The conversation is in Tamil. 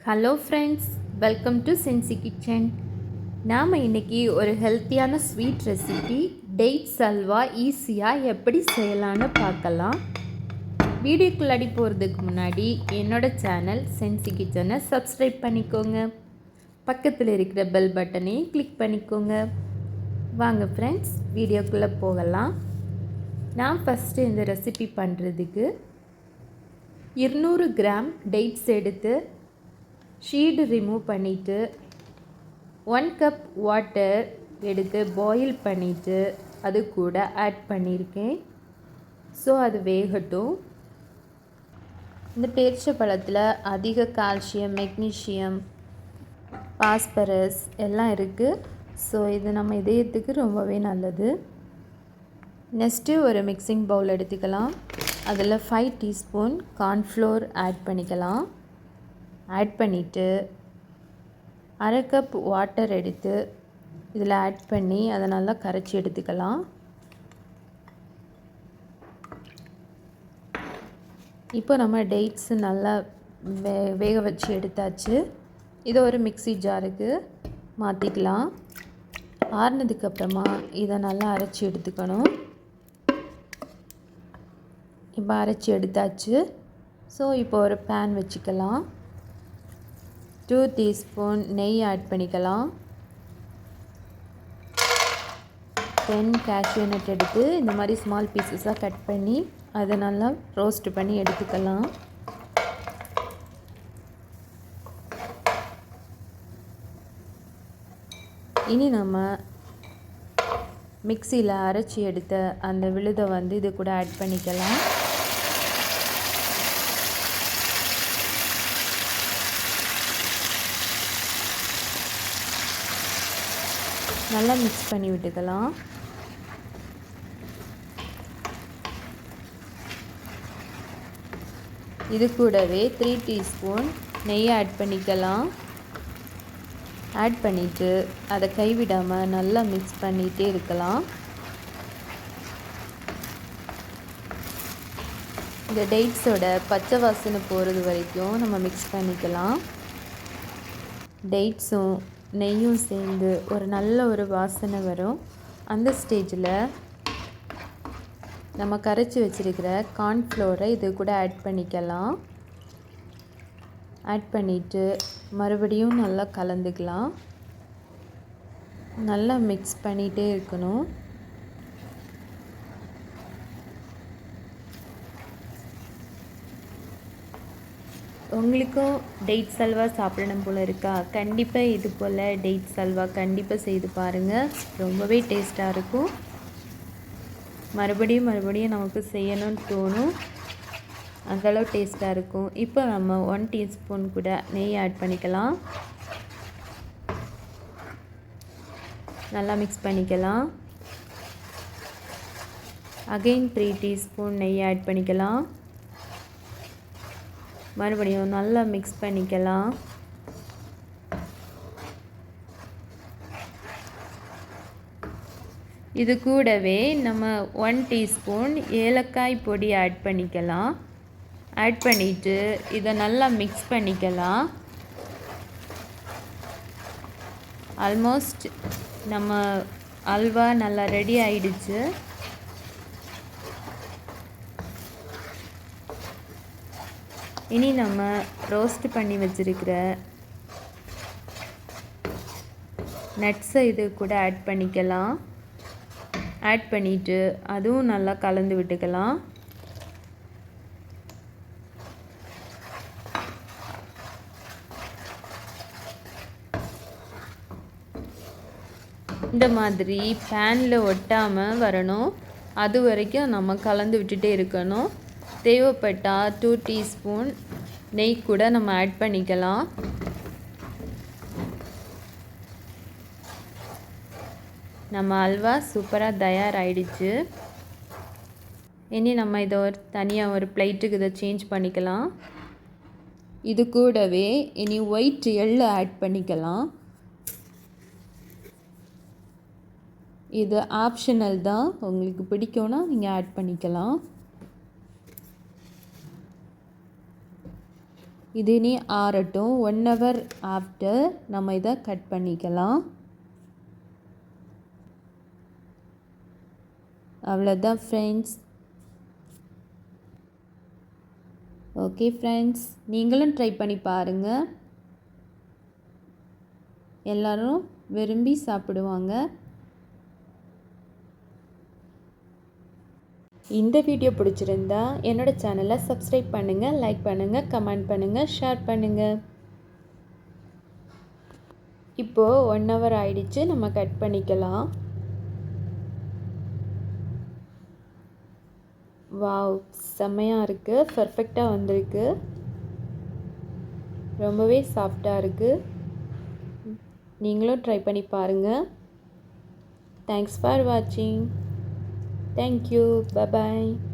Hello friends, welcome to Sensi kitchen. நாம் இன்றைக்கி ஒரு ஹெல்த்தியான ஸ்வீட் ரெசிபி டேட்ஸ் அல்வா ஈஸியாக எப்படி செய்யலான்னு பார்க்கலாம். வீடியோக்குள்ளாடி போகிறதுக்கு முன்னாடி என்னோடய சேனல் சென்சி கிச்சனை சப்ஸ்கிரைப் பண்ணிக்கோங்க. பக்கத்தில் இருக்கிற பெல் பட்டனையும் கிளிக் பண்ணிக்கோங்க. வாங்க ஃப்ரெண்ட்ஸ், வீடியோக்குள்ளே போகலாம். நான் ஃபஸ்ட்டு இந்த ரெசிபி பண்ணுறதுக்கு 200 கிராம் டேட்ஸ் எடுத்து ஷீடு ரிமூவ் பண்ணிவிட்டு 1 கப் வாட்டர் எடுத்து பாயில் பண்ணிவிட்டு அது கூட ஆட் பண்ணியிருக்கேன். ஸோ அது வேகட்டும். இந்த பேரிச்சை பழத்தில் அதிக கால்சியம், மெக்னீஷியம், பாஸ்பரஸ் எல்லாம் இருக்குது. ஸோ இது நம்ம இதயத்துக்கு ரொம்பவே நல்லது. நெக்ஸ்ட்டு ஒரு மிக்சிங் பவுல் எடுத்துக்கலாம். அதில் 5 டீஸ்பூன் கார்ன்ஃப்ளோர் ஆட் பண்ணிக்கலாம். ஆட் பண்ணிவிட்டு 1/2 கப் வாட்டர் எடுத்து இதில் ஆட் பண்ணி அதை நல்லா கரைச்சி எடுத்துக்கலாம். இப்போ நம்ம டேட்ஸ் நல்லா வேக வச்சு எடுத்தாச்சு. இதை ஒரு மிக்ஸி ஜாருக்கு மாற்றிக்கலாம். ஆறுனதுக்கப்புறமா இதை நல்லா அரைச்சி எடுத்துக்கணும். இப்போ அரைச்சி எடுத்தாச்சு. ஸோ இப்போ ஒரு பேன் வச்சுக்கலாம். 2 டீஸ்பூன் நெய் ஆட் பண்ணிக்கலாம். 10 கேஷ்யூ நட் எடுத்து இந்த மாதிரி ஸ்மால் பீசஸாக கட் பண்ணி அதை நல்லா ரோஸ்ட் பண்ணி எடுத்துக்கலாம். இனி நம்ம மிக்சியில் அரைச்சி எடுத்த அந்த விழுதை இது கூட ஆட் பண்ணிக்கலாம். நல்லா மிக்ஸ் பண்ணி விட்டுக்கலாம். இது கூடவே 3 டீஸ்பூன் நெய் ஆட் பண்ணிக்கலாம். ஆட் பண்ணிவிட்டு அதை கைவிடாமல் நல்லா மிக்ஸ் பண்ணிகிட்டே இருக்கலாம். இந்த டேட்ஸோட பச்சை வாசனை போகிறது வரைக்கும் நம்ம மிக்ஸ் பண்ணிக்கலாம். டேட்ஸும் நெய்யும் சேர்ந்து ஒரு நல்ல ஒரு வாசனை வரும். அந்த ஸ்டேஜில் நம்ம கரைச்சி வச்சுருக்கிற கார்ன்ஃப்ளோரை இது கூட ஆட் பண்ணிக்கலாம். ஆட் பண்ணிவிட்டு மறுபடியும் நல்லா கலந்துக்கலாம். நல்லா மிக்ஸ் பண்ணிகிட்டே இருக்கணும். உங்களுக்கும் டேட்ஸ் அல்வா சாப்பிடணும் போல் இருக்கா? கண்டிப்பாக இது போல் டேட்ஸ் அல்வா கண்டிப்பாக செய்து பாருங்கள். ரொம்பவே டேஸ்ட்டாக இருக்கும். மறுபடியும் நமக்கு செய்யணும்னு தோணும். அந்தளவு டேஸ்ட்டாக இருக்கும். இப்போ நம்ம 1 டீஸ்பூன் கூட நெய் ஆட் பண்ணிக்கலாம். நல்லா மிக்ஸ் பண்ணிக்கலாம். அகைன் 3 டீஸ்பூன் நெய் ஆட் பண்ணிக்கலாம். மறுபடியும் நல்லா மிக்ஸ் பண்ணிக்கலாம். இது கூடவே நம்ம 1 டீஸ்பூன் ஏலக்காய் பொடி ஆட் பண்ணிக்கலாம். ஆட் பண்ணிவிட்டு இதை நல்லா மிக்ஸ் பண்ணிக்கலாம். ஆல்மோஸ்ட் நம்ம அல்வா நல்லா ரெடி ஆயிடுச்சு. இனி நம்ம ரோஸ்ட் பண்ணி வச்சுருக்கிற நட்ஸை இது கூட ஆட் பண்ணிக்கலாம். ஆட் பண்ணிவிட்டு அதுவும் நல்லா கலந்து விட்டுக்கலாம். இந்த மாதிரி பேனில் ஒட்டாமல் வரணும். அது வரைக்கும் நம்ம கலந்து விட்டுட்டே இருக்கணும். தேவைப்பட்டால் 2 டீஸ்பூன் நெய் கூட நம்ம ஆட் பண்ணிக்கலாம். நம்ம அல்வா சூப்பராக தயாராகிடுச்சு. இனி நம்ம இதை தனியாக ஒரு பிளேட்டுக்கு இதை சேஞ்ச் பண்ணிக்கலாம். இது கூடவே இனி ஒயிட் எள்ளு ஆட் பண்ணிக்கலாம். இது ஆப்ஷனல் தான். உங்களுக்கு பிடிக்கும்னா நீங்கள் ஆட் பண்ணிக்கலாம். இது நீ ஆறட்டும். 1 hour ஆஃப்டர் நம்ம இதை கட் பண்ணிக்கலாம். அவ்வளோதான் ஃப்ரெண்ட்ஸ். ஓகே ஃப்ரெண்ட்ஸ், நீங்களும் ட்ரை பண்ணி பாருங்கள். எல்லோரும் விரும்பி சாப்பிடுவாங்க. இந்த வீடியோ பிடிச்சிருந்தா என்னோடய சேனலை சப்ஸ்கிரைப் பண்ணுங்கள், லைக் பண்ணுங்கள், கமெண்ட் பண்ணுங்கள், ஷேர் பண்ணுங்கள். இப்போது 1 hour ஆயிடுச்சு, நம்ம கட் பண்ணிக்கலாம். வாவ், செம்மையாக இருக்குது, பர்ஃபெக்டாக வந்திருக்கு, ரொம்பவே சாஃப்டாக இருக்குது. நீங்களும் ட்ரை பண்ணி பாருங்கள். தேங்க்ஸ் ஃபார் வாட்சிங். Thank you. Bye bye.